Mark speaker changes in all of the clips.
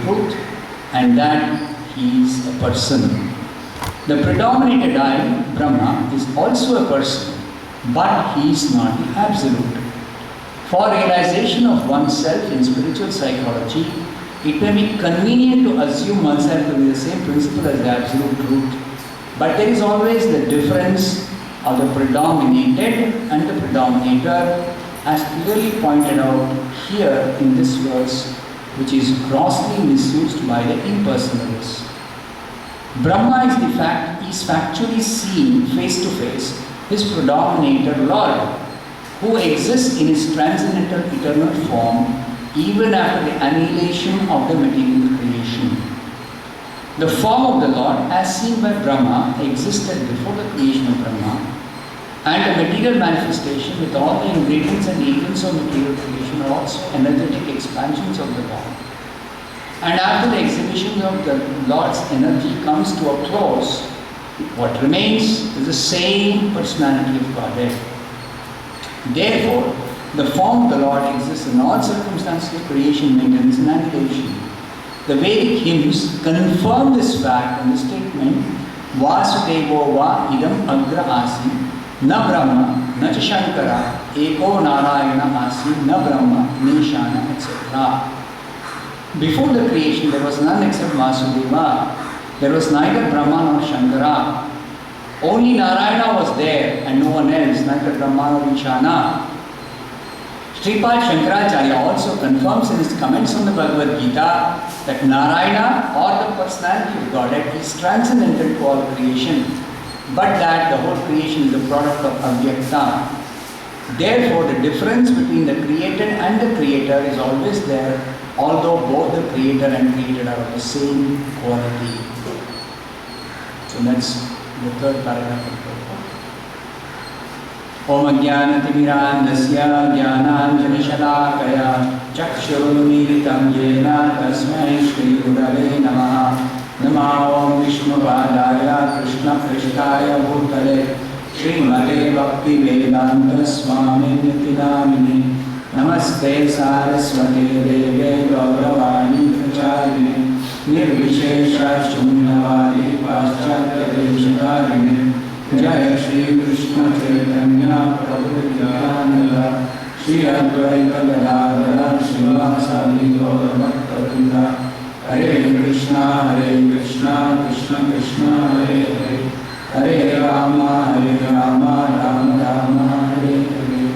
Speaker 1: truth, and that he is a person. The predominated I, Brahma, is also a person, but he is not the absolute. For realization of oneself in spiritual psychology, it may be convenient to assume oneself to be the same principle as the absolute truth. But there is always the difference of the predominated and the predominator, as clearly pointed out here in this verse, which is grossly misused by the impersonalists. Brahma is factually seen face to face, his predominator Lord, who exists in his transcendental eternal form even after the annihilation of the material creation. The form of the Lord, as seen by Brahma, existed before the creation of Brahma, and the material manifestation with all the ingredients and agents of material creation are also energetic expansions of the Lord. And after the exhibition of the Lord's energy comes to a close, what remains is the same personality of Godhead. Therefore, the form of the Lord exists in all circumstances of creation, maintenance, and annihilation. The Vedic hymns confirm this fact in the statement, Vāsudevo va idam agre asim, na Brahma, na cha Shankara, eko Narayana asim, na Brahma, nishana, etc. Before the creation, there was none except Vasudeva. There was neither Brahma nor Shankara. Only Narayana was there and no one else, neither Brahma nor Nishana. Sripad Shankaracharya also confirms in his comments on the Bhagavad Gita that Narayana, or the personality of Godhead, is transcendental to all creation, but that the whole creation is the product of avyakta. Therefore, the difference between the created and the creator is always there, although both the creator and created are of the same quality. So that's the third paragraph of the Prabhupada. Om Ajnanatimirandasya Jnananjanashalakaya Chakshurunmilitam Yena Tasmai Shri Gurave Namaha. Namo Om Vishnupadaya Krishna Krishnaya Bhutale Srimate Bhakti Vedanta Swami Nitinamini Namaste Saraswate Deve Gauravani Pracharine Nirvishesha Shunyavadi paścād Deshikarini Jaya Shri Krishna Chaitanya Prabhu Nityananda Shri Advaita Gadadhara Srivasadi Gaura Bhakta Hare Krishna Krishna Krishna Hare Hare Hare Rama Rama Rama Hare Hare.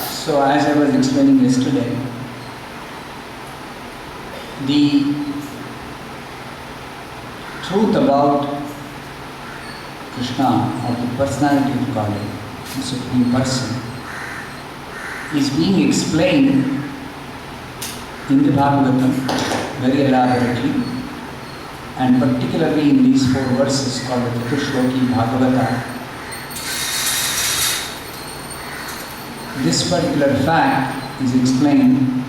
Speaker 1: So as I was explaining yesterday, the truth about Krishna, or the personality of Godhead, the Supreme Person, is being explained in the Bhagavatam very elaborately, and particularly in these 4 verses called the Chatushloki Bhagavata. This particular fact is explained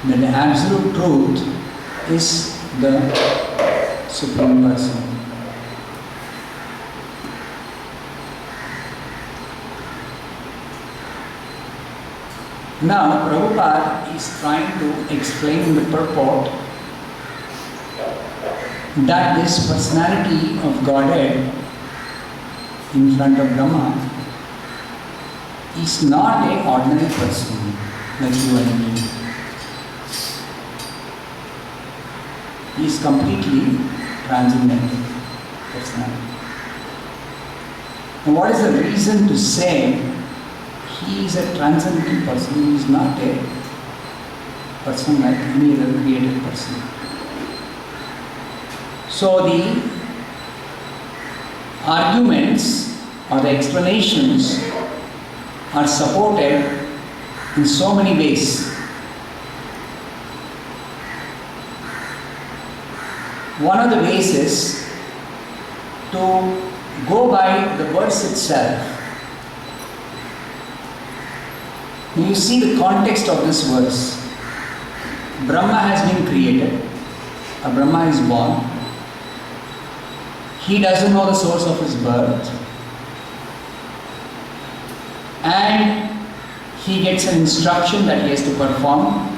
Speaker 1: that the absolute truth is the Supreme Person. Now, Prabhupada is trying to explain the purport that this personality of Godhead in front of Brahma is not an ordinary person like you and me. He is completely transcendental personality. And what is the reason to say he is a transcendental person? He is not a person like any other created person. So the arguments or the explanations are supported in so many ways. One of the ways is to go by the verse itself. You see the context of this verse. Brahma has been created. A Brahma is born. He doesn't know the source of his birth. and he gets an instruction that he has to perform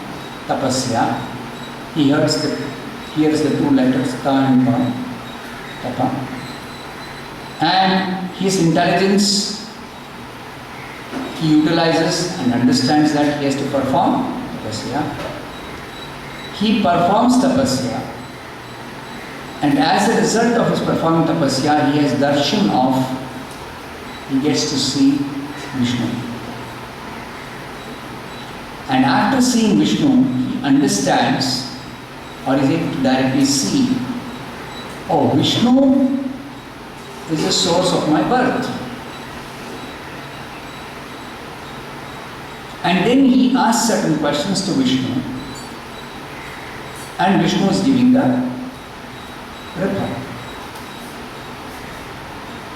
Speaker 1: tapasya. He hears the two letters ta and pa, tapa, and his intelligence he utilizes and understands that he has to perform tapasya. He performs tapasya, and as a result of his performing tapasya, he has darshan of, he gets to see Vishnu. And after seeing Vishnu, he understands or is able to directly see, oh, Vishnu is the source of my birth. And then he asks certain questions to Vishnu, and Vishnu is giving the reply.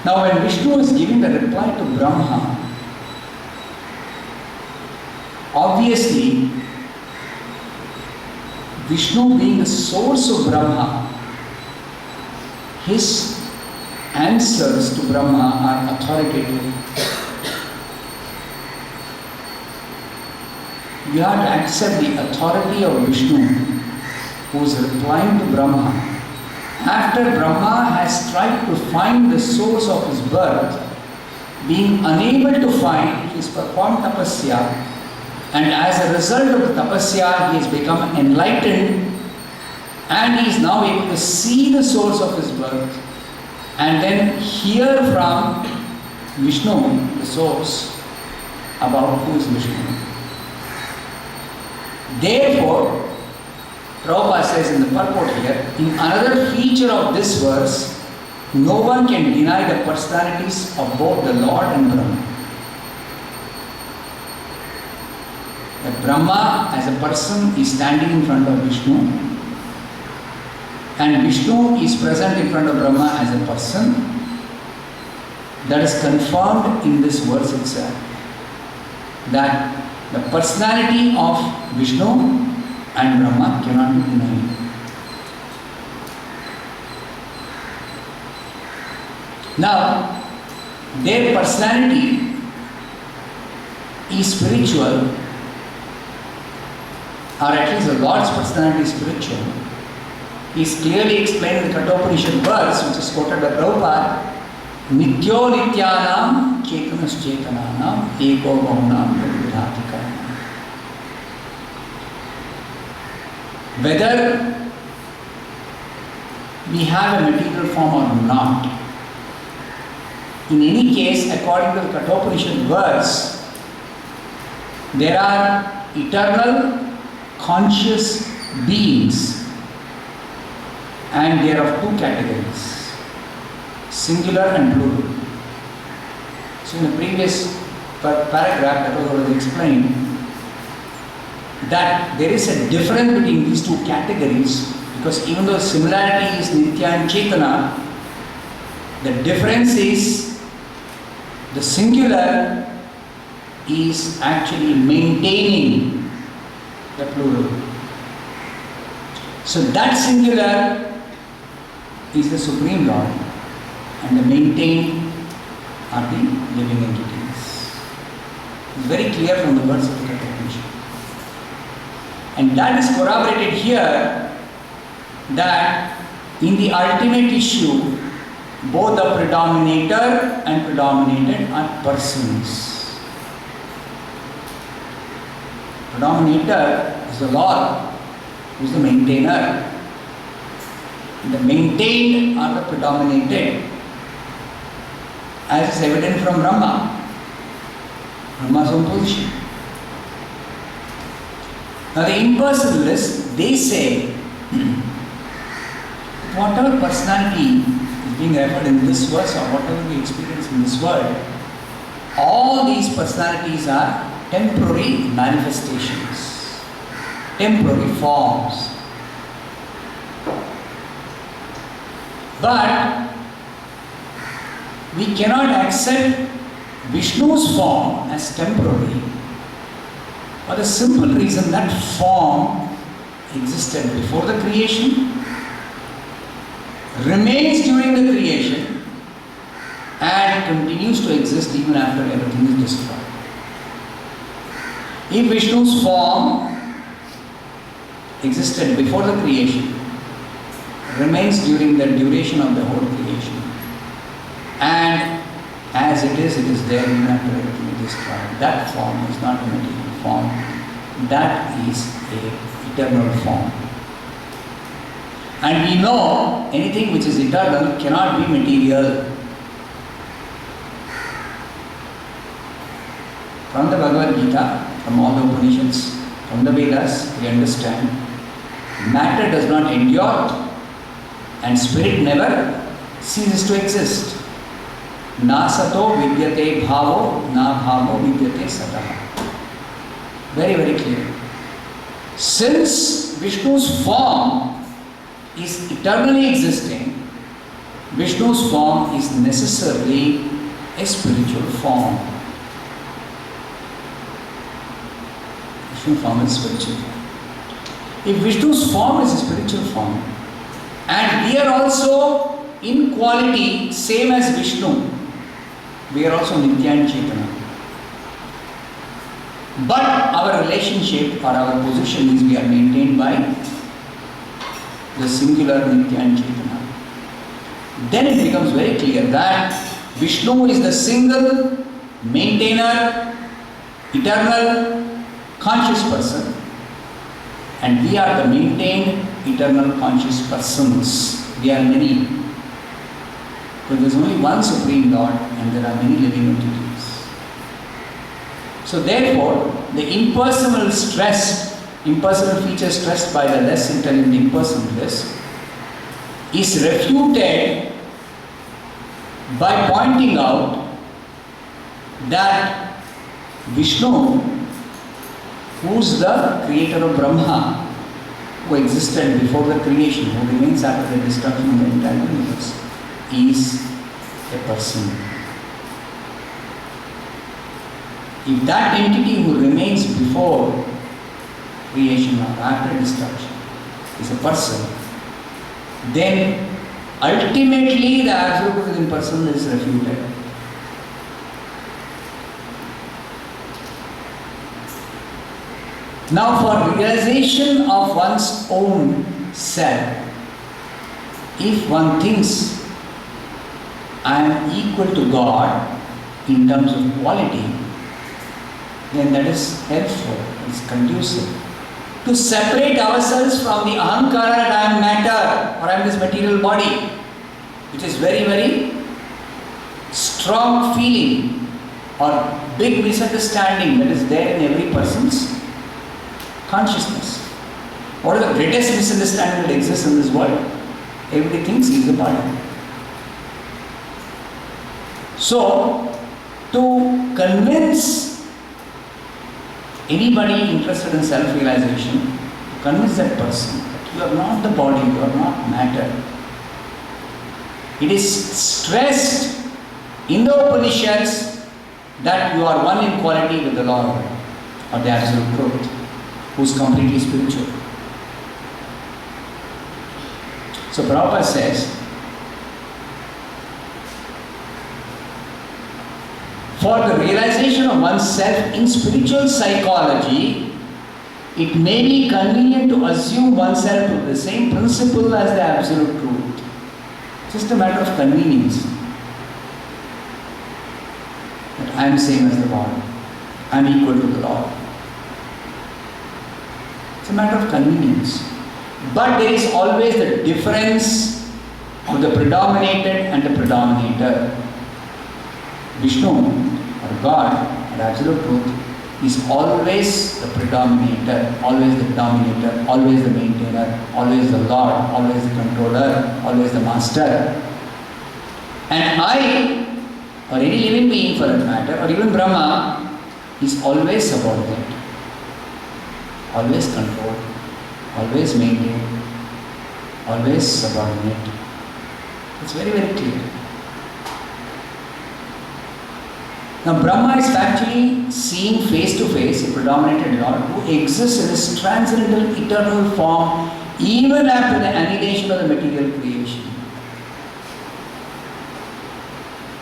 Speaker 1: Now when Vishnu is giving the reply to Brahmā, obviously Vishnu being the source of Brahmā, his answers to Brahmā are authoritative. You have to accept the authority of Vishnu, who is replying to Brahmā. After Brahmā has tried to find the source of his birth, being unable to find, he has performed tapasya, and as a result of the tapasya, he has become enlightened, and he is now able to see the source of his birth, and then hear from Vishnu, the source, about who is Vishnu. Therefore, Prabhupada says in the purport here, in another feature of this verse, no one can deny the personalities of both the Lord and Brahma. That Brahma as a person is standing in front of Vishnu, and Vishnu is present in front of Brahma as a person. That is confirmed in this verse itself. That the personality of Vishnu and Brahma cannot be denied. Now, their personality is spiritual, or at least the Lord's personality is spiritual. He is clearly explained in the Kathopanishad verse, which is quoted by Prabhupada, Nityo Nityanam Chetanas Chetananam Eko Bhavanam Pravidhatikam. Whether we have a material form or not, in any case, according to the Kathopanishad verse, there are eternal conscious beings, and they are of two categories, singular and plural. So in the previous paragraph that was already explained, that there is a difference between these two categories, because even though similarity is Nitya and Chetana, the difference is the singular is actually maintaining the plural. So that singular is the Supreme Lord, and the maintained are the living entities. It's very clear from the words of the Kathopanishad. And that is corroborated here, that in the ultimate issue, both the predominator and predominated are persons. Predominator is the Lord, who is the maintainer. The maintained are the predominated, as is evident from Brahma, Brahma's own position. Now the impersonalists, they say, whatever personality is being referred in this verse, or whatever we experience in this world, all these personalities are temporary manifestations, temporary forms. But we cannot accept Vishnu's form as temporary, for the simple reason that form existed before the creation, remains during the creation, and continues to exist even after everything is destroyed. If Vishnu's form existed before the creation, remains during the duration of the whole creation, and as it is there even after everything is destroyed, that form is not a material form, that is a eternal form. And we know anything which is eternal cannot be material. From the Bhagavad Gita, from all the Upanishads, from the Vedas, we understand matter does not endure and spirit never ceases to exist. Na sato vidyate bhavo, na bhavo vidyate satah. Very, very clear. Since Vishnu's form is eternally existing, Vishnu's form is necessarily a spiritual form. Vishnu form is spiritual. If Vishnu's form is a spiritual form, and we are also in quality same as Vishnu, we are also nitya and chetana. But our relationship or our position is we are maintained by the singular nitya and chetana. Then it becomes very clear that Vishnu is the single maintainer, eternal, conscious person, and we are the maintained, eternal, conscious persons. We are many. But there is only one Supreme Lord and there are many living entities. So therefore, the impersonal feature stressed by the less intelligent impersonalists is refuted by pointing out that Vishnu, who is the creator of Brahmā, who existed before the creation, who remains after the destruction of the entire universe, is a person. If that entity who remains before creation or after destruction is a person, then ultimately the absolute impersonal is refuted. Now, for realization of one's own self, if one thinks I am equal to God in terms of quality, then that is helpful, it's conducive. To separate ourselves from the ahaмкara that I am matter or I am this material body, which is very, very strong feeling or big misunderstanding that is there in every person's consciousness. What is the greatest misunderstanding that exists in this world? Everybody thinks he is a body. So, to convince anybody interested in self-realization, to convince that person that you are not the body, you are not matter. It is stressed in the Upanishads that you are one in quality with the Lord or the Absolute Truth, who is completely spiritual. So Prabhupada says, for the realization of oneself in spiritual psychology, it may be convenient to assume oneself to the same principle as the Absolute Truth. Just a matter of convenience. That I am same as the Lord. I am equal to the Lord. It's a matter of convenience. But there is always the difference of the predominated and the predominator. Vishnu or God or Absolute Truth is always the predominator, always the dominator, always the maintainer, always the Lord, always the controller, always the master. And I, or any living being for that matter, or even Brahmā, is always subordinate, always controlled, always maintained, always subordinate. It's very, very clear. Now, Brahmā is actually seeing face to face a predominated Lord who exists in his transcendental eternal form even after the annihilation of the material creation.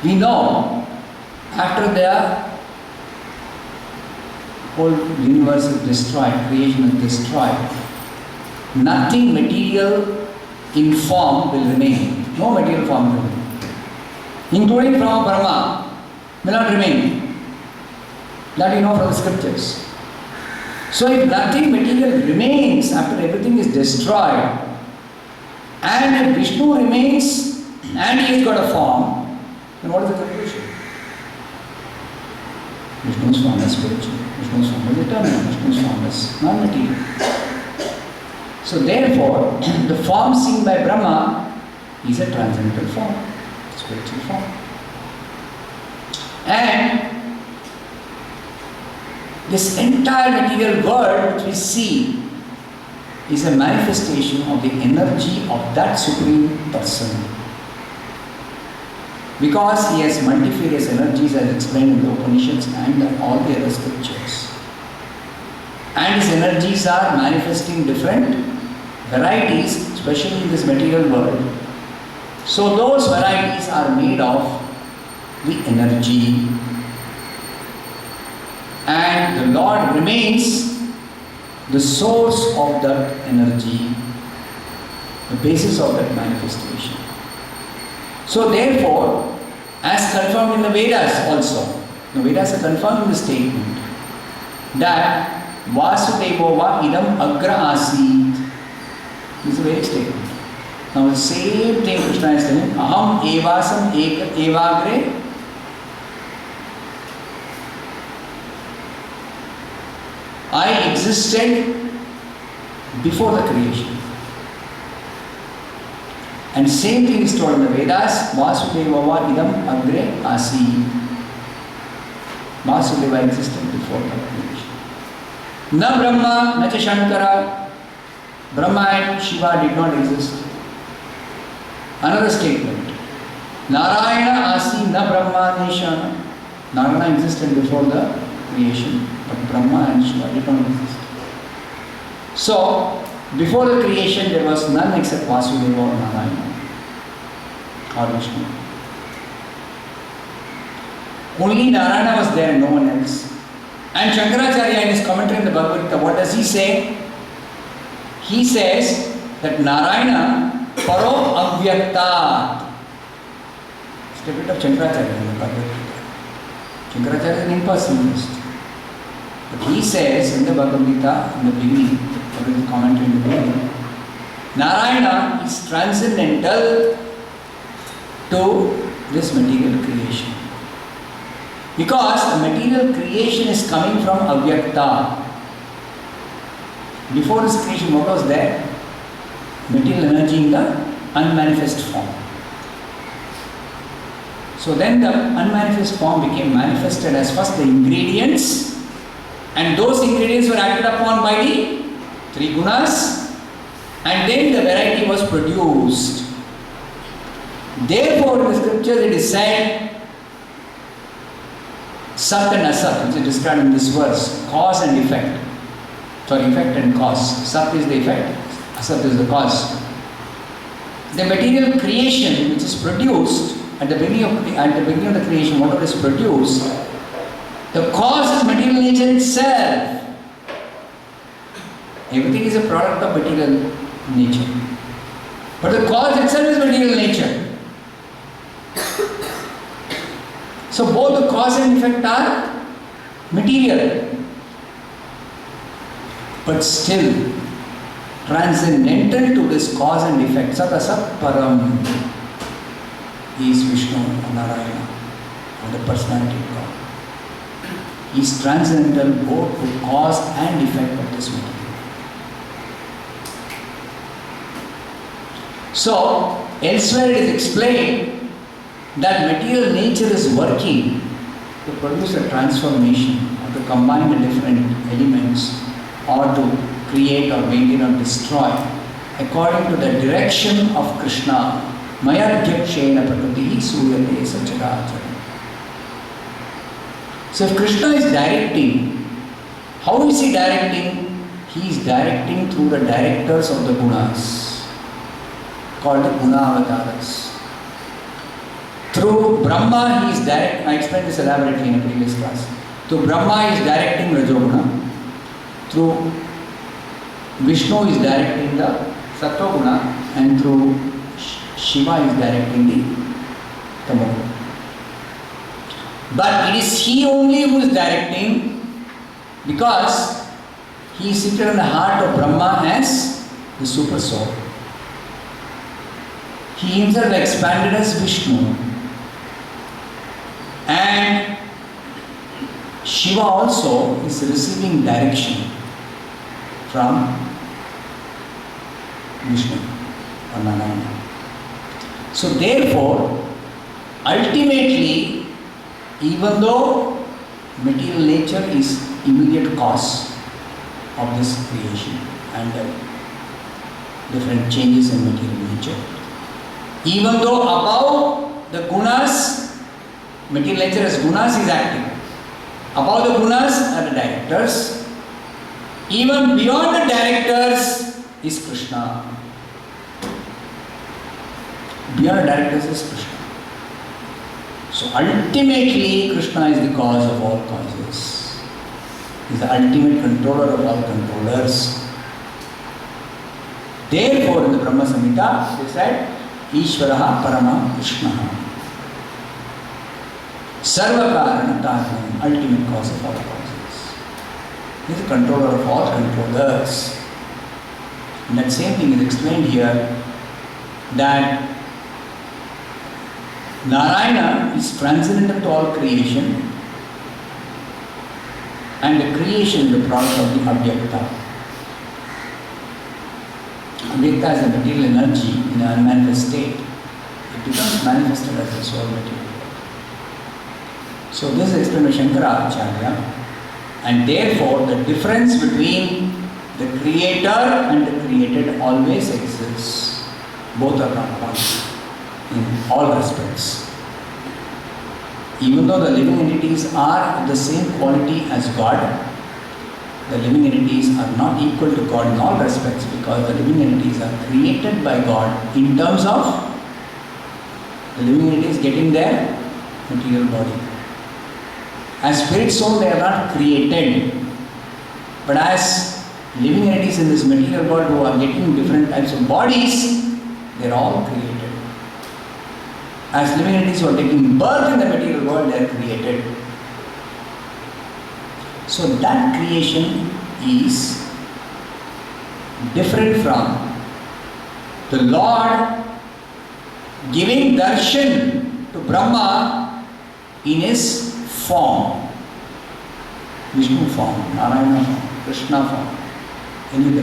Speaker 1: We know after the whole universe is destroyed, creation is destroyed, nothing material in form will remain. No material form will remain. Including from Brahmā will not remain. That you know from the scriptures. So if nothing material remains after everything is destroyed, and if Vishnu remains and he has got a form, then what is the conclusion? Vishnu's form is spiritual, Vishnu's form is eternal, Vishnu's form is non-material. So therefore, the form seen by Brahmā is a transcendental form, spiritual form. And this entire material world which we see is a manifestation of the energy of that Supreme Person. Because he has multifarious energies as explained in the Upanishads and all the other scriptures. And his energies are manifesting different varieties, especially in this material world. So those varieties are made of the energy. And the Lord remains the source of that energy, the basis of that manifestation. So therefore, as confirmed in the Vedas also, the Vedas are confirming the statement that Vasudevova idam agra asit. This is a very statement. Now the same thing Krishna is telling, aham, evāsam, evāgre. I existed before the creation. And same thing is told in the Vedas, Vasudevava idam agre asit. Vasudeva existed before the creation. Na Brahma, na cha Shankara. Brahma and Shiva did not exist. Another statement. Narayana asi na Brahma neshana. Narayana existed before the creation, but Brahma and Shiva did not exist. So, before the creation there was none except Vasudeva or Narayana or Vishnu. Only Narayana was there and no one else. And Shankaracharya in his commentary in the Bhagavad Gita, what does he say? He says that Narayana param avyaktat. It's a bit of Shankaracharya in the Bhagavad Gita. Shankaracharya is an impersonalist. But he says in the Bhagavad Gita, in the beginning, or in the commentary in the beginning, Narayana is transcendental to this material creation. Because the material creation is coming from avyakta. Before this creation, what was there? Material energy in the unmanifest form. So then the unmanifest form became manifested as first the ingredients, and those ingredients were acted upon by the three gunas, and then the variety was produced. Therefore, in the scriptures it is said, sad-asat, which is described in this verse, cause and effect. Sorry, effect and cause. Sat is the effect, asat is the cause. The material creation which is produced at the beginning of the creation, whatever is produced, the cause is material nature itself. Everything is a product of material nature. But the cause itself is material nature. So both the cause and effect are material. But still, transcendental to this cause and effect, sad-asat param, is Vishnu or Narayana, or the personality of God. He is transcendental both to cause and effect of this material. So, elsewhere it is explained that material nature is working to produce a transformation or to combine the different elements or to create or maintain or destroy according to the direction of Krishna. Mayadhyakshena prakritihi suyate sacharacharam. So if Krishna is directing, how is he directing? He is directing through the directors of the gunas, called the guna-avataras. Through Brahma, he is direct. I explained this elaborately in a previous class. Through Brahma is directing Rajoguna. Through Vishnu is directing the Sattva-guna, and through Shiva is directing the Tamoguna. But it is he only who is directing, because he is seated in the heart of Brahma as the super soul. He himself expanded as Vishnu, and Shiva also is receiving direction from Vishnu or Narayana. So therefore, ultimately, even though material nature is immediate cause of this creation and different changes in material nature, even though above the gunas, material nature as gunas is acting. Above the gunas are the directors. Even beyond the directors is Krishna. Beyond the directors is Krishna. So ultimately, Krishna is the cause of all causes. He is the ultimate controller of all controllers. Therefore, in the Brahma Samhita, they said, Ishvaraha Parama Krishna. Sarvakarana Karanam, ultimate cause of all causes. He is the controller of all controllers. And that same thing is explained here, that Narayana is transcendental to all creation, and the creation is the product of the Avyakta. Avyakta is a material energy in an unmanifest state. It becomes manifested as a soul material. So this is explained by Shankaracharya, and therefore the difference between the creator and the created always exists. Both are not one in all respects. Even though the living entities are of the same quality as God, the living entities are not equal to God in all respects, because the living entities are created by God in terms of the living entities getting their material body. As spirit soul, they are not created, but as living entities in this material world who are getting different types of bodies, they are all created. As living entities who are taking birth in the material world, they are created. So that creation is different from the Lord giving darshan to Brahma in his form, Vishnu form, Narayana form, Krishna form, any of the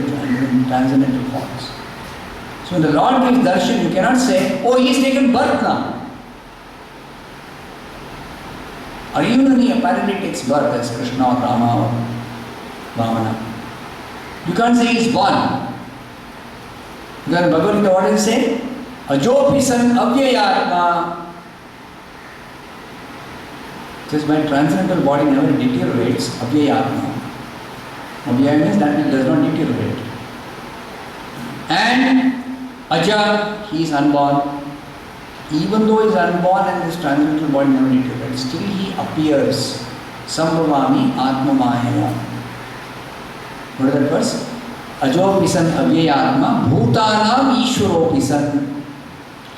Speaker 1: transcendental forms. So when the Lord gives darshan, you cannot say, oh, he is taken birth now. Or even when he apparently takes birth as Krishna or Rama or Vamana, you can't say he is born. Because in Bhagavad Gita, what does it say? Ajopi san avyayatma. Just my transcendental body never deteriorates, avyayatma. Avyaya means that it does not deteriorate. And Aja, he is unborn. Even though he is unborn and this transcendental body never deteriorates, still he appears. Sambhavami atmamaya. What is that verse? Ajo pisan avyayatma bhutanam ishvaro pisan.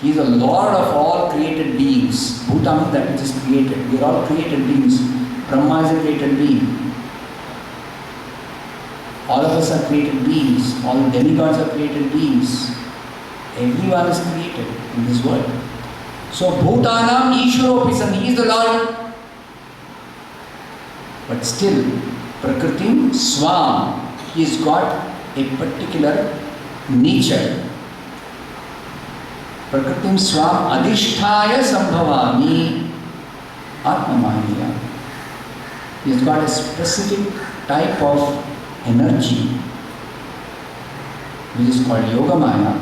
Speaker 1: He is the Lord of all created beings. Bhuta means that which is created. We are all created beings. Brahma is a created being. All of us are created beings. All the demigods are created beings. Everyone is created in this world. So Bhutanam Ishvaro Pisan, he is the Lord. But still, Prakritim Swam, he has got a particular nature. Prakritim Swam Adhisthaya Sambhavami Atmamaya. He has got a specific type of energy which is called Yoga Maya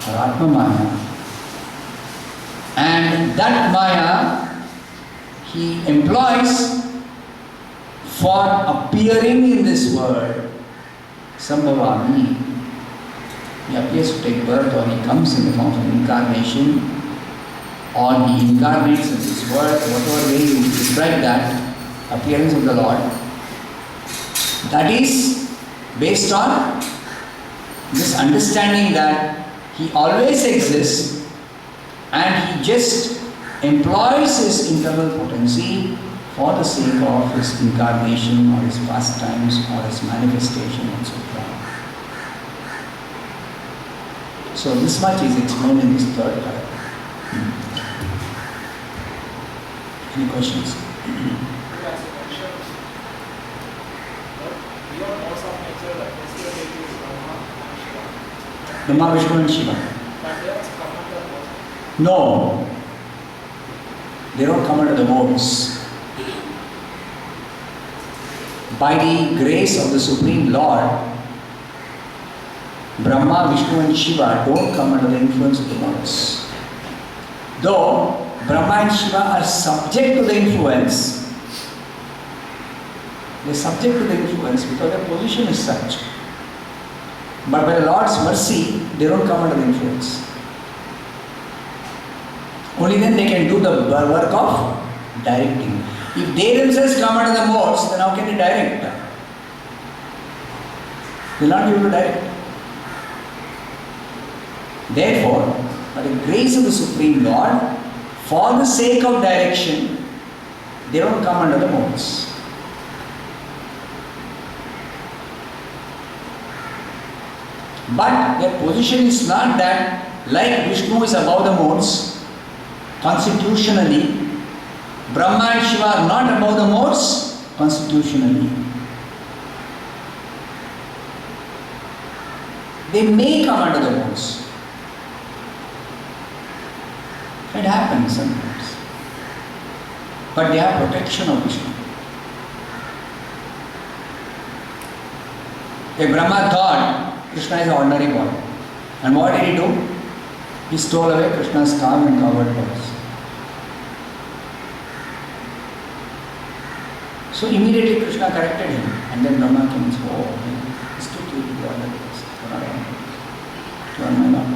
Speaker 1: or Atma Maya. And that Maya he employs for appearing in this world. Sambhavami. He appears to take birth, or he comes in the form of incarnation, or he incarnates in this world, whatever way you describe that, appearance of the Lord. That is based on this understanding that He always exists and He just employs His internal potency for the sake of His incarnation or His pastimes or His manifestation, etc. So this much is explained in this third paragraph. Any questions? Brahma, Vishnu and Shiva. No. They don't come under the modes. By the grace of the Supreme Lord, Brahma, Vishnu and Shiva don't come under the influence of the modes. Though Brahma and Shiva are subject to the influence, they are subject to the influence because their position is such. But by the Lord's mercy, they don't come under the influence. Only then they can do the work of directing. If they themselves come under the modes, then how can they direct? They will not be able to direct. Therefore, by the grace of the Supreme Lord, for the sake of direction, they don't come under the modes. But their position is not that, like Vishnu is above the modes, constitutionally, Brahma and Shiva are not above the modes, constitutionally. They may come under the modes. It happens sometimes. But they have protection of Vishnu. If Brahma thought Krishna is an ordinary boy, and what did he do? He stole away Krishna's calm and covered voice. So immediately Krishna corrected him, and then Brahma came and said, "Oh, it's too cute to be ordinary. You are my Lord."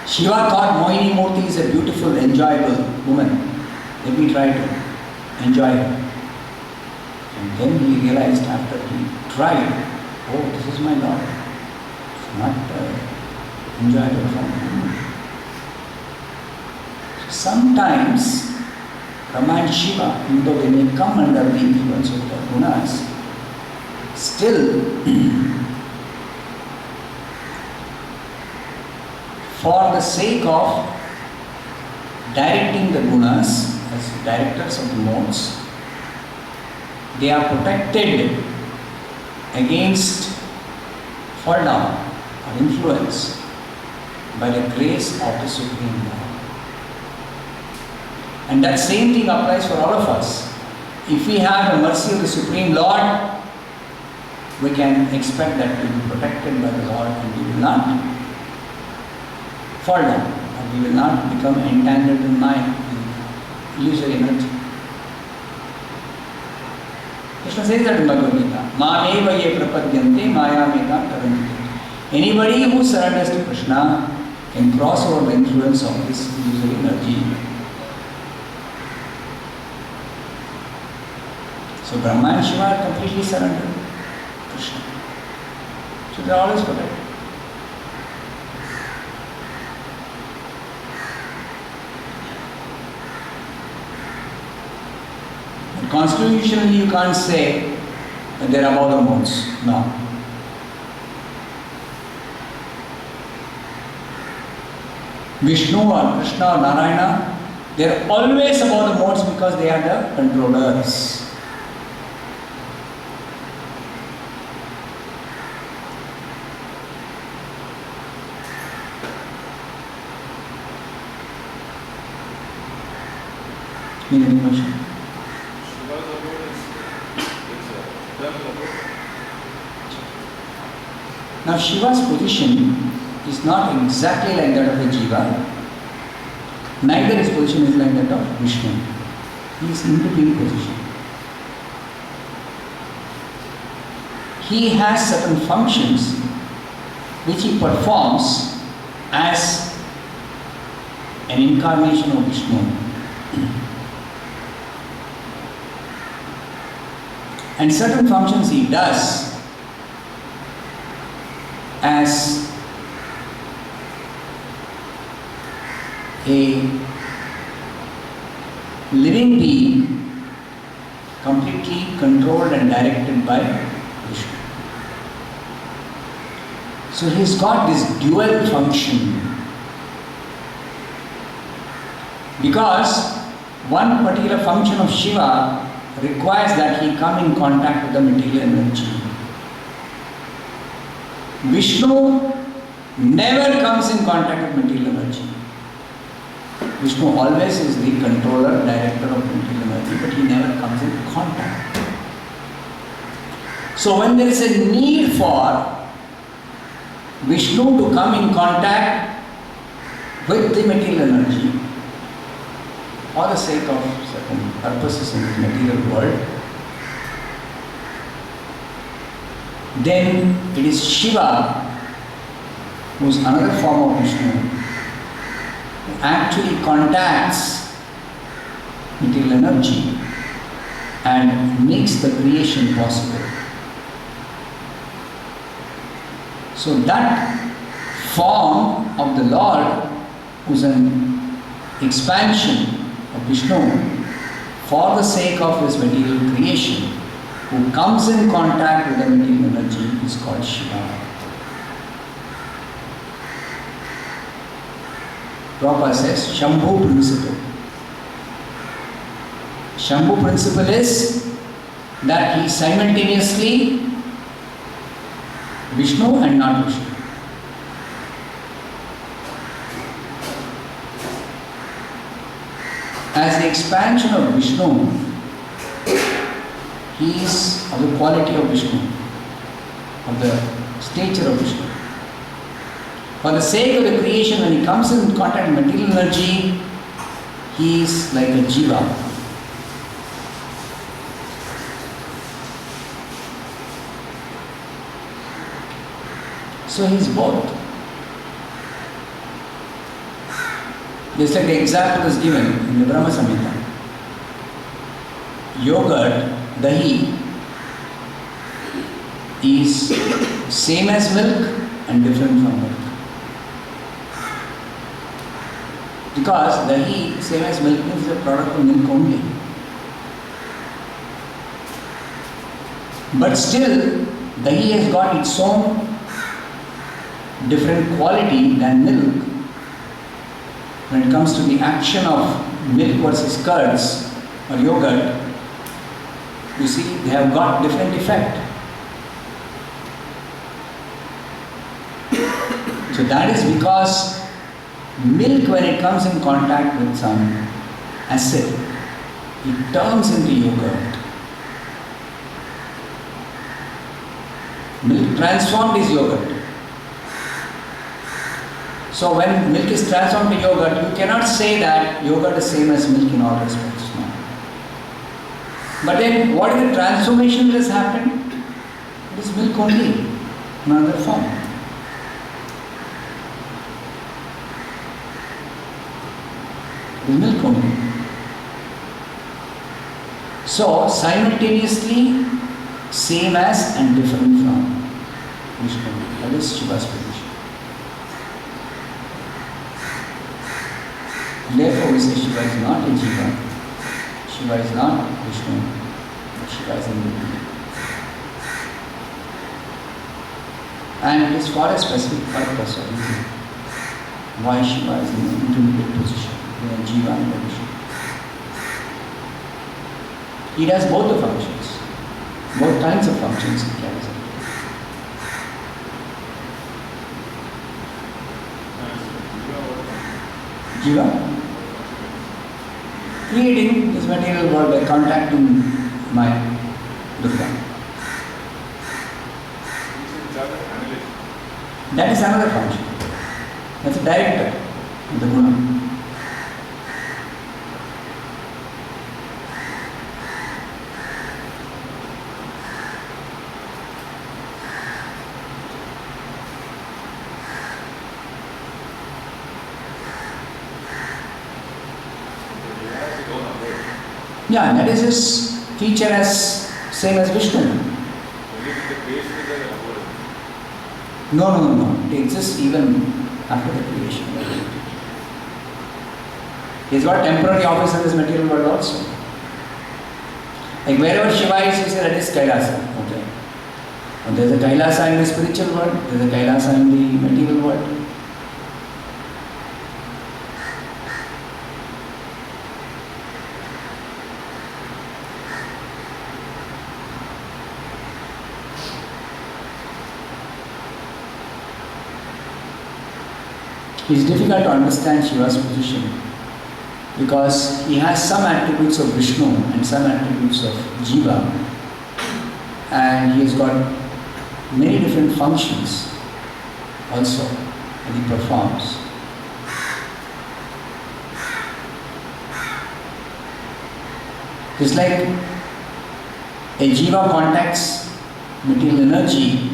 Speaker 1: Shiva thought Mohini Murti is a beautiful, enjoyable woman. Let me try to enjoy her. And then he realized after he tried, oh, this is my Lord. It's not enjoyable for me. Sometimes Brahma and Shiva, even though they may come under the influence of the gunas, still for the sake of directing the gunas as directors of the modes, they are protected against fall down or influence by the grace of the Supreme Lord. And that same thing applies for all of us. If we have the mercy of the Supreme Lord, we can expect that we will be protected by the Lord and we will not fall down, and we will not become entangled in mind, in illusory energy. Krishna says that in Bhagavad Gita, "Māmeva ye prapadyante māyām etat taranti." Anybody who surrenders to Krishna can cross over the influence of this illusory energy. So Brahma and Shiva are completely surrendered to Krishna. So they are always protected. Constitutionally, you can't say that they are above the modes. No. Vishnu or Krishna or Narayana, they are always above the modes because they are the controllers. Any question? Now Shiva's position is not exactly like that of a Jiva, neither his position is like that of Vishnu. He is in between position. He has certain functions which he performs as an incarnation of Vishnu. And certain functions he does as a living being completely controlled and directed by Krishna. So he's got this dual function, because one particular function of Shiva requires that he come in contact with the material energy. Vishnu never comes in contact with material energy. Vishnu always is the controller, director of material energy, but he never comes in contact. So when there is a need for Vishnu to come in contact with the material energy for the sake of certain purposes in the material world, then it is Shiva, who is another form of Vishnu, who actually contacts material energy and makes the creation possible. So that form of the Lord, who is an expansion of Vishnu for the sake of his material creation, who comes in contact with the material energy, is called Shiva. Prabhupada says Shambhu principle. Shambhu principle is that he simultaneously Vishnu and not Vishnu. As the expansion of Vishnu, he is of the quality of Vishnu, of the stature of Vishnu. For the sake of the creation, when he comes in contact with material energy, he is like a jiva. So he is both. Just like the example is given in the Brahmā Samhita. Yogurt, dahi, is same as milk and different from milk. Because dahi, same as milk, is a product of milk only. But still, dahi has got its own different quality than milk. When it comes to the action of milk versus curds or yogurt, you see they have got different effect. So that is because milk, when it comes in contact with some acid, it turns into yogurt. Milk transformed is yogurt. So when milk is transformed to yogurt, you cannot say that yogurt is same as milk in all respects. No. But then what is the transformation that has happened? It is milk only, in another form. It is milk only. So simultaneously same as and different from Vishnu. That is Shiva's position. Therefore we say Shiva is not a jiva, Shiva is not Vishnu, but Shiva is independent. And it is for a specific purpose or reason why Shiva is in an intermediate position, in a jiva and a Vishnu. He does both the functions, both kinds of functions he carries out. Jiva? Creating this material world by contacting my Durga. That is another function. That's a director of the guna. Yeah, that is his feature as same as Vishnu. No. It exists even after the creation. He's got temporary office in this material world also. Like wherever Shiva is, you say that is Kailasa. Okay. And there's a Kailasa in the spiritual world, there's a Kailasa in the material world. It's difficult to understand Shiva's position because he has some attributes of Vishnu and some attributes of Jiva, and he has got many different functions also that he performs. It's like a Jiva contacts material energy.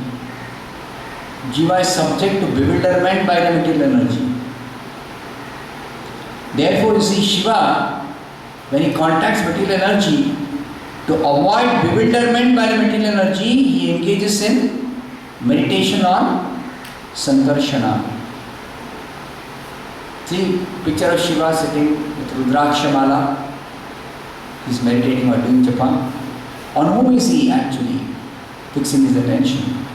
Speaker 1: Jiva is subject to bewilderment by the material energy. Therefore, you see Shiva, when he contacts material energy, to avoid bewilderment by the material energy, he engages in meditation on Sankarshana. See, picture of Shiva sitting with Rudraksha Mala. He is meditating or doing japa. On whom is he actually fixing his attention?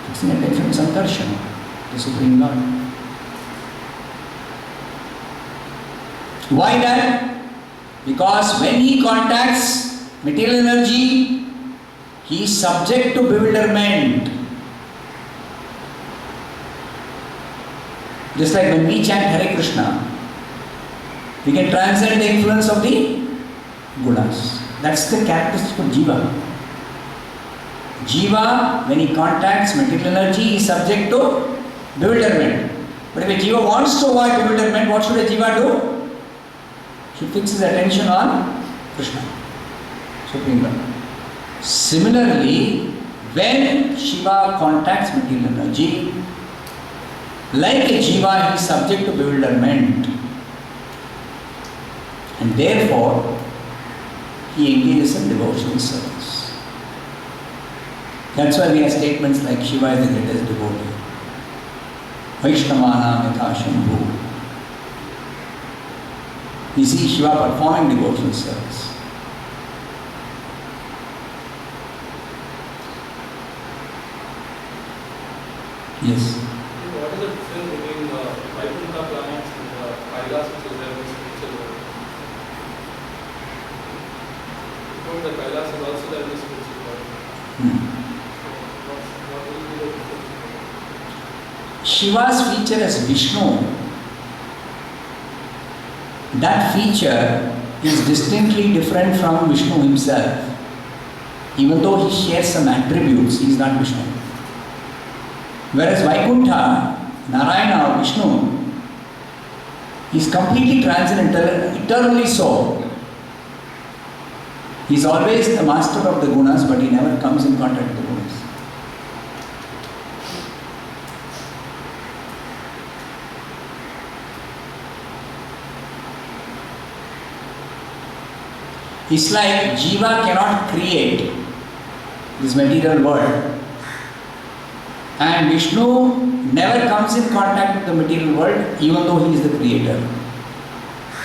Speaker 1: Fixing attention on Sankarshana, the Supreme Lord. Why that? Because when he contacts material energy, he is subject to bewilderment. Just like when we chant Hare Krishna, we can transcend the influence of the gunas. That's the characteristic of Jiva. Jiva, when he contacts material energy, he is subject to bewilderment. But if a Jiva wants to avoid bewilderment, what should a Jiva do? He fixes attention on Krishna, Supreme Lord. Similarly, when Shiva contacts material energy, like a Jiva, he is subject to bewilderment. And therefore, he engages in devotional service. That's why we have statements like Shiva is the greatest devotee. Vaishnavānām yatha. We see Shiva performing devotional service. Yes.
Speaker 2: What is the difference between the Vaikuntha planets and the Kailas which is there in the spiritual world? Because the Kailas is also there in the spiritual world. So what will be the difference?
Speaker 1: Shiva's feature as Vishnu, that feature is distinctly different from Vishnu himself. Even though he shares some attributes, he is not Vishnu. Whereas Vaikuntha, Narayana or Vishnu, he is completely transcendental, eternally so. He is always the master of the gunas, but he never comes in contact with the gunas. It's like Jiva cannot create this material world, and Vishnu never comes in contact with the material world even though he is the creator.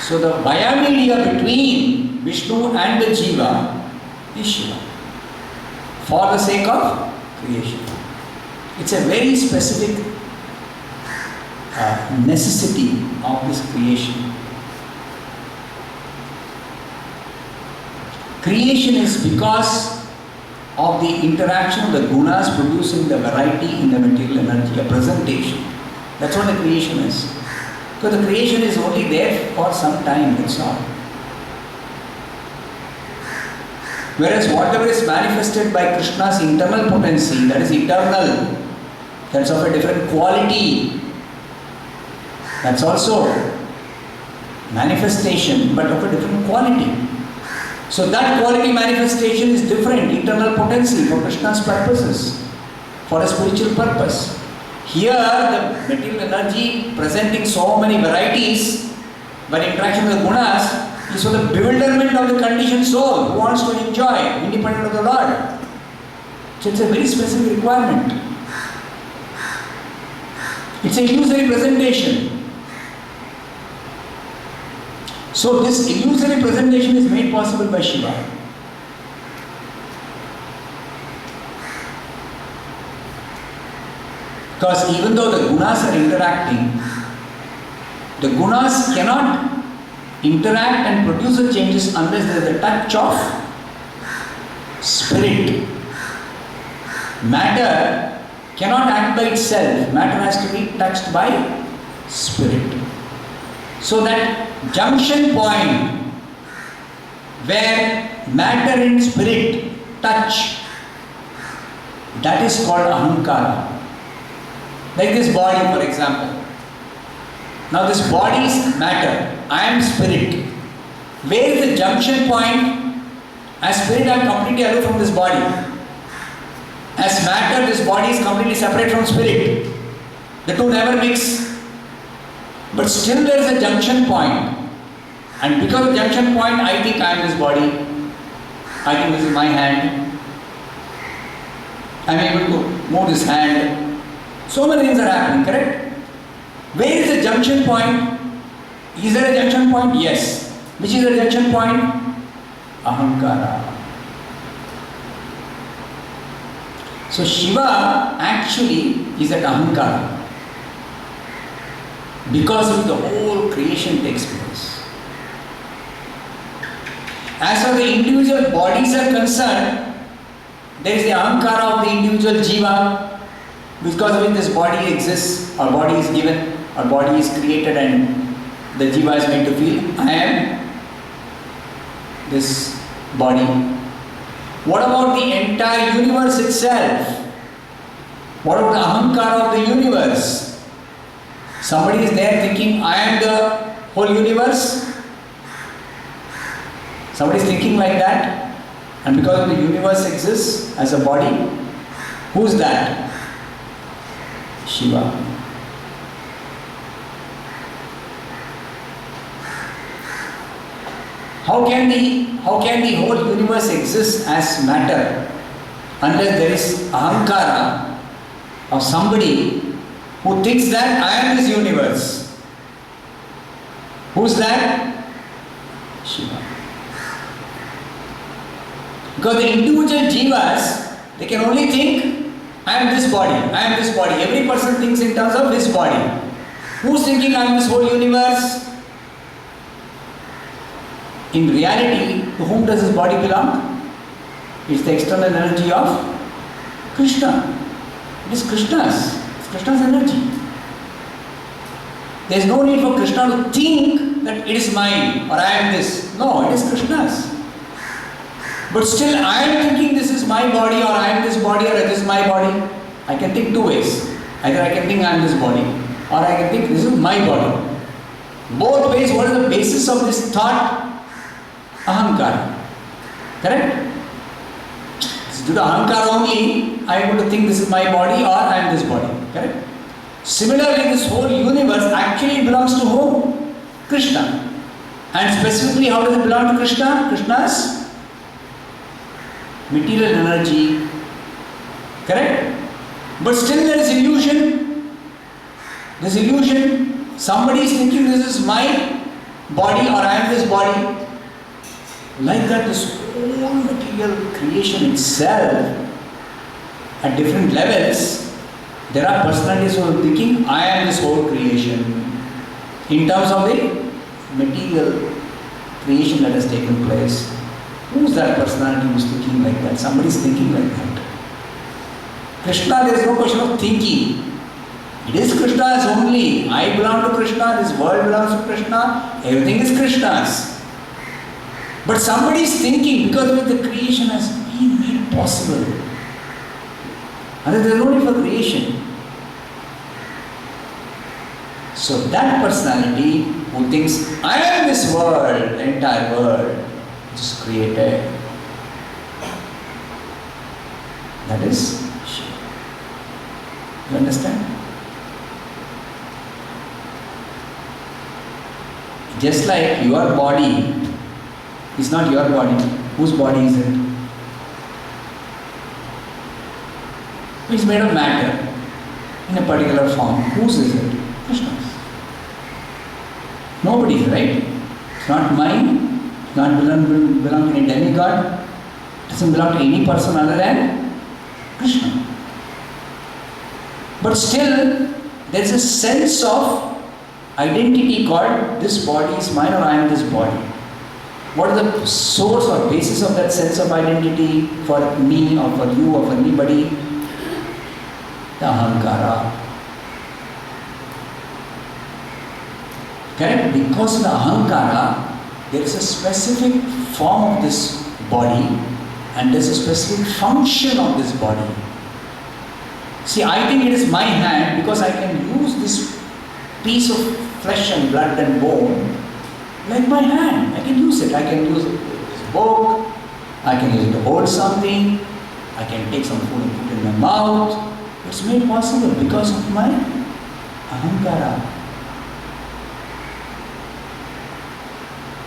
Speaker 1: So the via media between Vishnu and the Jiva is Shiva for the sake of creation. It's a very specific necessity of this creation. Creation is because of the interaction of the gunas producing the variety in the material energy, a presentation. That's what the creation is. So the creation is only there for some time, that's all. Whereas whatever is manifested by Krishna's internal potency, that is eternal, that's of a different quality. That's also manifestation, but of a different quality. So that quality manifestation is different, internal potency for Krishna's purposes, for a spiritual purpose. Here the material energy presenting so many varieties But interaction with the gunas is for the bewilderment of the conditioned soul who wants to enjoy, independent of the Lord. So it's a very specific requirement. It's an illusory presentation. So this illusory presentation is made possible by Shiva. Because even though the gunas are interacting, the gunas cannot interact and produce the changes unless there is a touch of spirit. Matter cannot act by itself. Matter has to be touched by spirit. So that junction point where matter and spirit touch, that is called ahaṁkara. Like this body, for example. Now this body is matter, I am spirit. Where is the junction point? As spirit I am completely aloof from this body. As matter, this body is completely separate from spirit. The two never mix. But still there is a junction point. And because of the junction point, I think I am this body. I think this is my hand. I am able to move this hand. So many things are happening, correct? Where is the junction point? Is there a junction point? Yes. Which is the junction point? Ahaṁkara. So Shiva actually is at ahaṁkara. Because of the whole creation takes place. As far as the individual bodies are concerned, there is the ahaṁkara of the individual jiva, because of which this body exists, our body is given, our body is created, and the jiva is made to feel, I am this body. What about the entire universe itself? What about the ahaṁkara of the universe? Somebody is there thinking, I am the whole universe. Somebody is thinking like that, and because the universe exists as a body, who is that? Shiva. How can the whole universe exist as matter unless there is ahaṁkara of somebody who thinks that I am this universe? Who's that? Shiva. Because the individual jivas, they can only think, I am this body, I am this body. Every person thinks in terms of his body. Who's thinking I am this whole universe? In reality, to whom does his body belong? It's the external energy of Krishna. It is Krishna's. It's Krishna's energy. There is no need for Krishna to think that it is mine or I am this. No, it is Krishna's. But still I am thinking this is my body or I am this body or this is my body. I can think two ways. Either I can think I am this body or I can think this is my body. Both ways, what is the basis of this thought? Ahaṁkara. Correct? It's due to ahaṁkara only I am able to think this is my body or I am this body. Correct? Similarly, this whole universe actually belongs to whom? Krishna. And specifically, how does it belong to Krishna? Krishna's material energy. Correct? But still there is illusion. This illusion, somebody is thinking this is my body or I am this body. Like that, this whole material creation itself, at different levels, there are personalities who are thinking, I am this whole creation. In terms of the material creation that has taken place. Who is that personality who is thinking like that? Somebody is thinking like that. Krishna, there is no question of thinking. It is Krishna's only. I belong to Krishna, this world belongs to Krishna, everything is Krishna's. But somebody is thinking because of the creation has been made possible. And there is no need for creation. So that personality who thinks, I am this world, the entire world, which is created, that is Shiva. You understand? Just like your body is not your body. Whose body is it? It's made of matter in a particular form. Whose is it? Krishna's. Nobody's, right? It's not mine. It's not belong to any demigod. It doesn't belong to any person other than Krishna. But still, there is a sense of identity called this body is mine or I am this body. What is the source or basis of that sense of identity for me or for you or for anybody? The ahaṁkara. Correct? Because of the ahaṁkara, there is a specific form of this body and there is a specific function of this body. See, I think it is my hand because I can use this piece of flesh and blood and bone like my hand. I can use it. I can use it with this book. I can use it to hold something. I can take some food and put it in my mouth. It's made possible because of my ahaṁkara.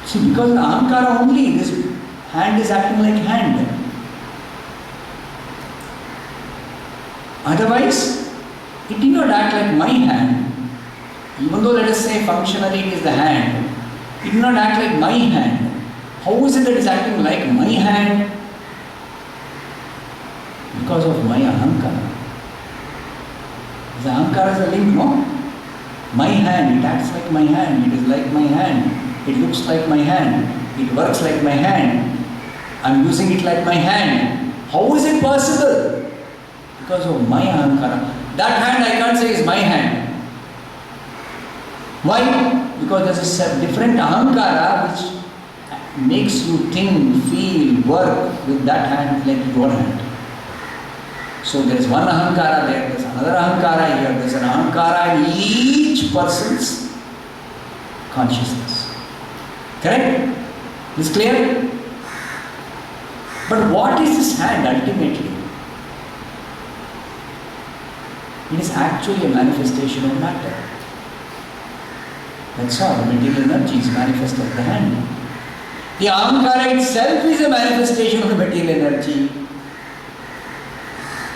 Speaker 1: See, because of ahaṁkara only, this hand is acting like hand. Otherwise, it did not act like my hand. Even though, let us say, functionally it is the hand, it did not act like my hand. How is it that it is acting like my hand? Because of my ahaṁkara. The ahaṁkara is a link, no? My hand, it acts like my hand, it is like my hand, it looks like my hand, it works like my hand, I am using it like my hand. How is it possible? Because of my ahaṁkara. That hand I can't say is my hand. Why? Because there is a different ahaṁkara which makes you think, feel, work with that hand like your hand. So there is one ahaṁkara there, there is another ahaṁkara here, there is an ahaṁkara in each person's consciousness. Correct? Is clear? But what is this hand ultimately? It is actually a manifestation of matter. That's all. Material energy is manifest as the hand. The ahaṁkara itself is a manifestation of the material energy.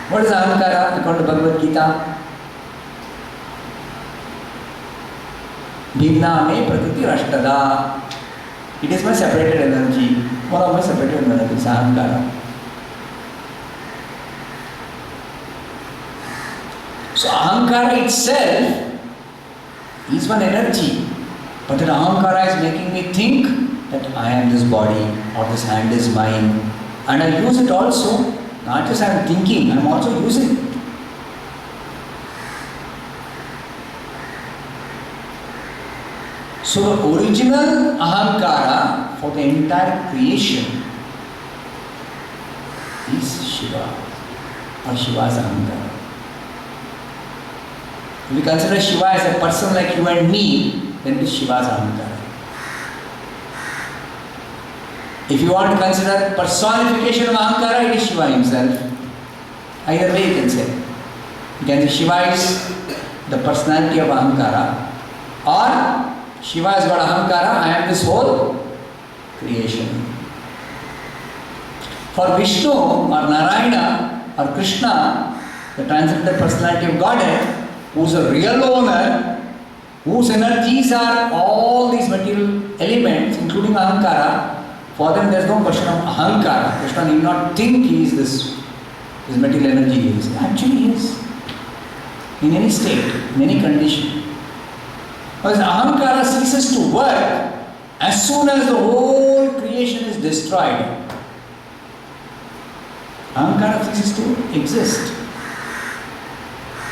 Speaker 1: What is ahaṁkara according to Bhagavad Gita? Bhimna me prakriti rashtada. It is my separated energy. One of my separated energies is ahaṁkara. So ahaṁkara itself is one energy, but that ahaṁkara is making me think that I am this body or this hand is mine, and I use it also. Not just I am thinking, I am also using. So the original ahaṁkara for the entire creation is Shiva or Shiva's ahaṁkara. If we consider Shiva as a person like you and me, then it is Shiva's ahaṁkara. If you want to consider personification of ahaṁkara, it is Shiva himself. Either way you can say. You can say Shiva is the personality of ahaṁkara, or Shiva has got ahaṁkara, I am this whole creation. For Vishnu or Narayana or Krishna, the transcendent personality of Godhead, who is a real owner, whose energies are all these material elements, including ahaṁkara, for them there is no question of ahaṁkara. Krishna need not think he is this material energy is. Actually he is. In any state, in any condition. Because ahaṁkara ceases to work as soon as the whole creation is destroyed. Ahaṁkara ceases to exist.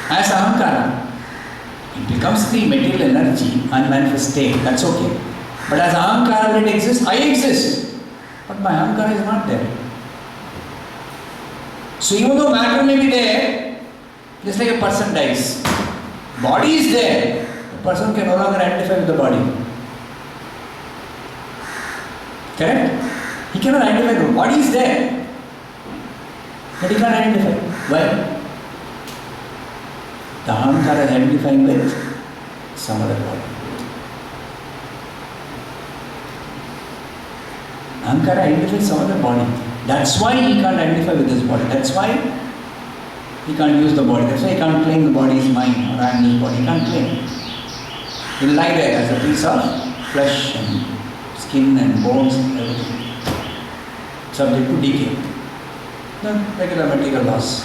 Speaker 1: As ahaṁkara, it becomes the material energy, unmanifest state, that's okay. But as ahaṁkara, when it exists, I exist. But my ahaṁkara is not there. So even though matter may be there, just like a person dies, body is there, the person can no longer identify with the body. Correct? He cannot identify with the body is there, but he can't identify. Why? The ahaṁkara is identifying with some other body. Ahankara identifies some other body. That's why he can't identify with his body. That's why he can't use the body. That's why he can't claim the body is mine or I am this body. He can't claim. He'll lie there as a piece of flesh and skin and bones and everything, subject to decay. The regular material laws.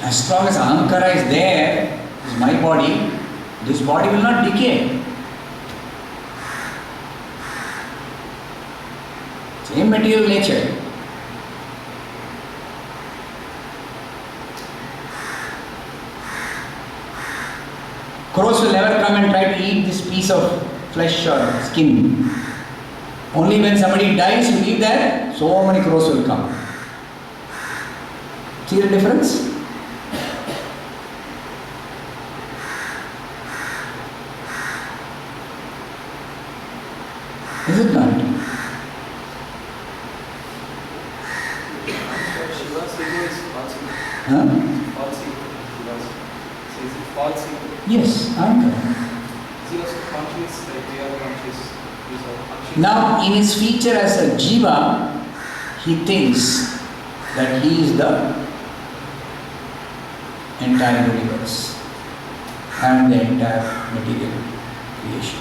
Speaker 1: As long as Ahankara is there, is my body, this body will not decay. Same material nature. Crows will never come and try to eat this piece of flesh or skin. Only when somebody dies, you leave there, so many crows will come. See the difference? Is it not?
Speaker 2: Shiva's ego is false ego.
Speaker 1: Huh?
Speaker 2: False ego. So is it false ego?
Speaker 1: Yes, Ahankara.
Speaker 2: Is he also conscious, like we are conscious? He's also conscious.
Speaker 1: Now, in his feature as a jiva, he thinks that he is the entire universe and the entire material creation.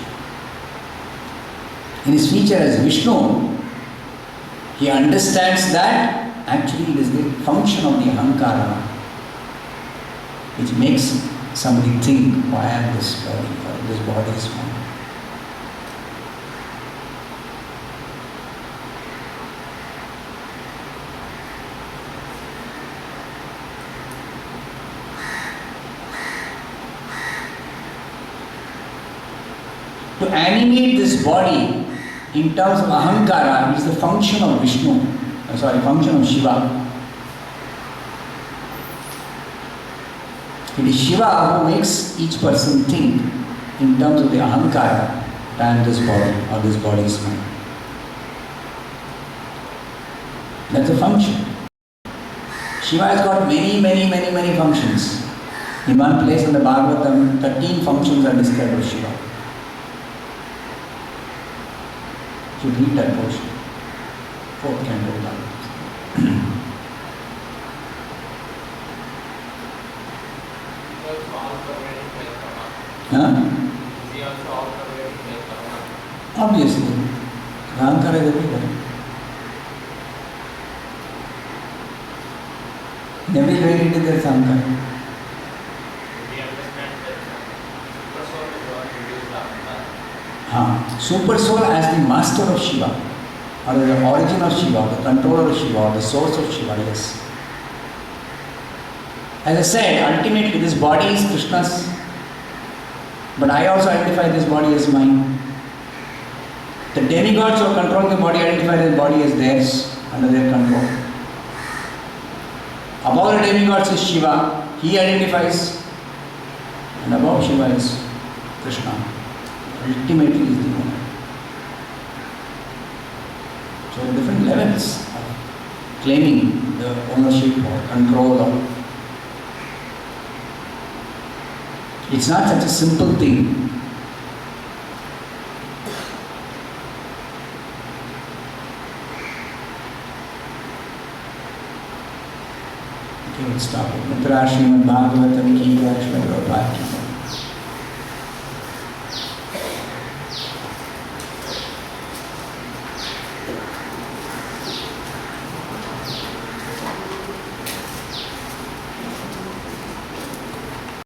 Speaker 1: In his feature as Vishnu, he understands that actually it is the function of the Ahankara which makes somebody think, why I am this body or this body is mine. To animate this body in terms of Ahankara is the function of Vishnu, function of Shiva. It is Shiva who makes each person think in terms of the Ahankara, I am this body or this body is mine. That's a function. Shiva has got many functions. In one place in the Bhagavatam, 13 functions are described of Shiva. You read that portion. 4th canto of Bhagavatam. Huh? Obviously. Ahankara is everywhere. In every reality there is Ahankara. Super soul as the master of Shiva, or the origin of Shiva, the controller of Shiva, or the source of Shiva, yes. As I said, ultimately this body is Krishna's, but I also identify this body as mine. The demigods who are controlling the body identify this body as theirs, under their control. Above the demigods is Shiva, he identifies, and above Shiva is Krishna. Ultimately is the owner. So different levels of claiming the ownership or control of. It's not such a simple thing. Okay, let's stop it. Srimad bhagavatam ki jai, Srimad Prabhupada ki jai.